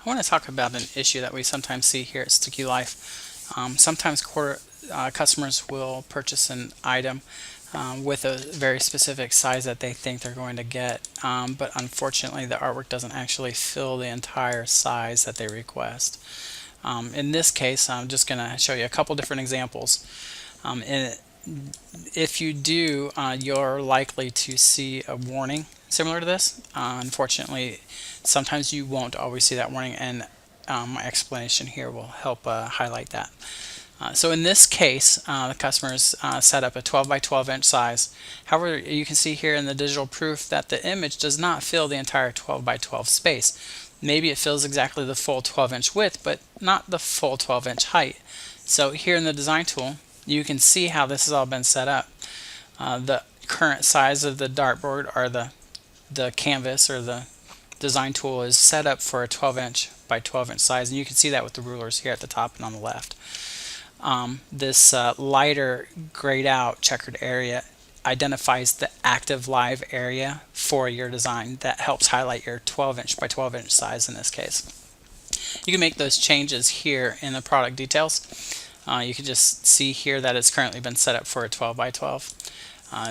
I want to talk about an issue that we sometimes see here at StickyLife. Sometimes customers will purchase an item with a very specific size that they think they're going to get, but unfortunately the artwork doesn't actually fill the entire size that they request. In this case, I'm just going to show you a couple different examples. If you do, you're likely to see a warning similar to this. Unfortunately, sometimes you won't always see that warning, and my explanation here will help highlight that. So in this case, the customers set up a 12 by 12 inch size. However, you can see here in the digital proof that the image does not fill the entire 12 by 12 space. Maybe it fills exactly the full 12 inch width, but not the full 12 inch height. So here in the design tool, you can see how this has all been set up. The current size of the dartboard, or the canvas or the design tool, is set up for a 12 inch by 12 inch size, and you can see that with the rulers here at the top and on the left. This lighter grayed out checkered area identifies the active live area for your design. That helps highlight your 12 inch by 12 inch size in this case. You can make those changes here in the product details. You can just see here that it's currently been set up for a 12 by 12.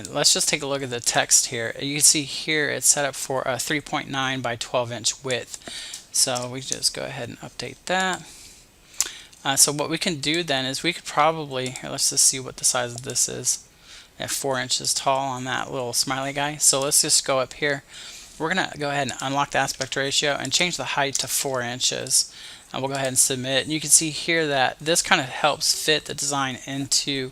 Let's just take a look at the text here. You can see here it's set up for a 3.9 by 12 inch width. So we just go ahead and update that. So what we can do then is we could probably, here, let's just see what the size of this is. At 4 inches tall on that little smiley guy. So let's just go up here. We're going to go ahead and unlock the aspect ratio and change the height to 4 inches. And we'll go ahead and submit. And you can see here that this kind of helps fit the design into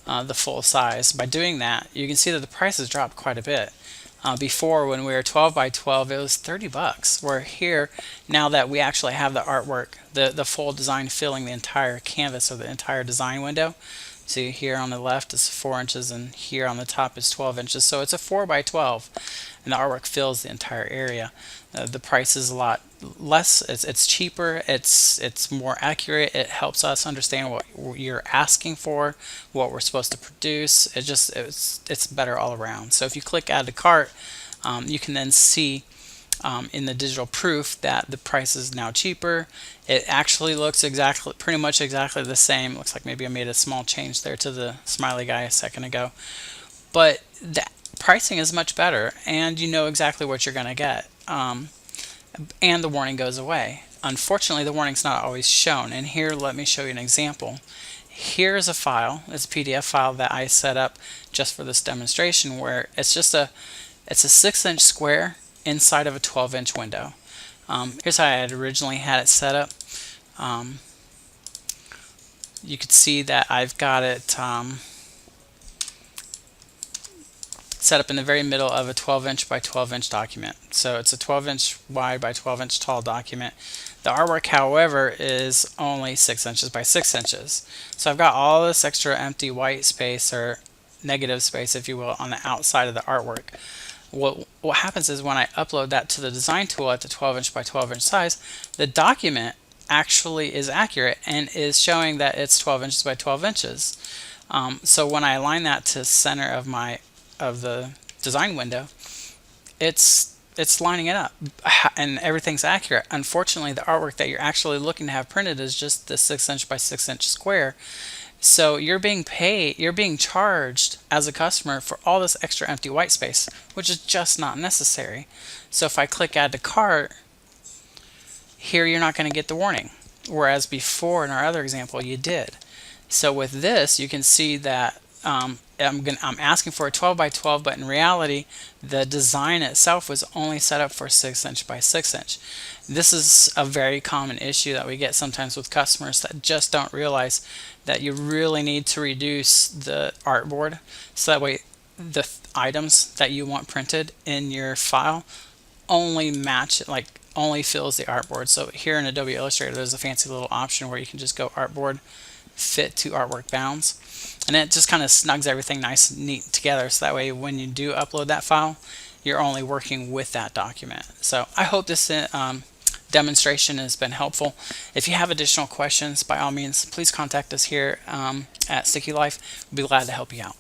the full size. By doing that, you can see that the price has dropped quite a bit. Before, when we were 12 by 12, it was $30. Where here, now that we actually have the artwork, the full design filling the entire canvas or the entire design window. See here on the left is 4 inches, and here on the top is 12 inches. So it's a 4 by 12, and the artwork fills the entire area. The price is a lot less. It's cheaper. It's more accurate. It helps us understand what you're asking for, what we're supposed to produce. It's better all around. So if you click add to cart, you can then see in the digital proof that the price is now cheaper. It actually looks pretty much exactly the same. Looks like maybe I made a small change there to the smiley guy a second ago, but the pricing is much better, and you know exactly what you're going to get. And the warning goes away. Unfortunately, the warning's not always shown, and here let me show you an example. Here's a file. It's a PDF file that I set up just for this demonstration, where it's a 6-inch square inside of a 12-inch window. Here's how I had originally had it set up. You could see that I've got it set up in the very middle of a 12-inch by 12-inch document. So it's a 12-inch wide by 12-inch tall document. The artwork, however, is only 6 inches by 6 inches. So I've got all this extra empty white space, or negative space if you will, on the outside of the artwork. What happens is when I upload that to the design tool at the 12-inch by 12-inch size, the document actually is accurate and is showing that it's 12 inches by 12 inches. So when I align that to center of the design window, it's lining it up and everything's accurate. Unfortunately, the artwork that you're actually looking to have printed is just the 6-inch by 6-inch square. So you're being charged as a customer for all this extra empty white space, which is just not necessary. So if I click add to cart, here you're not going to get the warning, whereas before in our other example you did. So with this, you can see that I'm asking for a 12 by 12, but in reality the design itself was only set up for 6-inch by 6-inch. This is a very common issue that we get sometimes with customers that just don't realize that you really need to reduce the artboard, so that way the items that you want printed in your file only match, like only fills the artboard. So here in Adobe Illustrator there's a fancy little option where you can just go artboard fit to artwork bounds, and it just kind of snugs everything nice and neat together, so that way when you do upload that file, you're only working with that document. So I hope this demonstration has been helpful. If you have additional questions, by all means please contact us here at StickyLife. We'll be glad to help you out.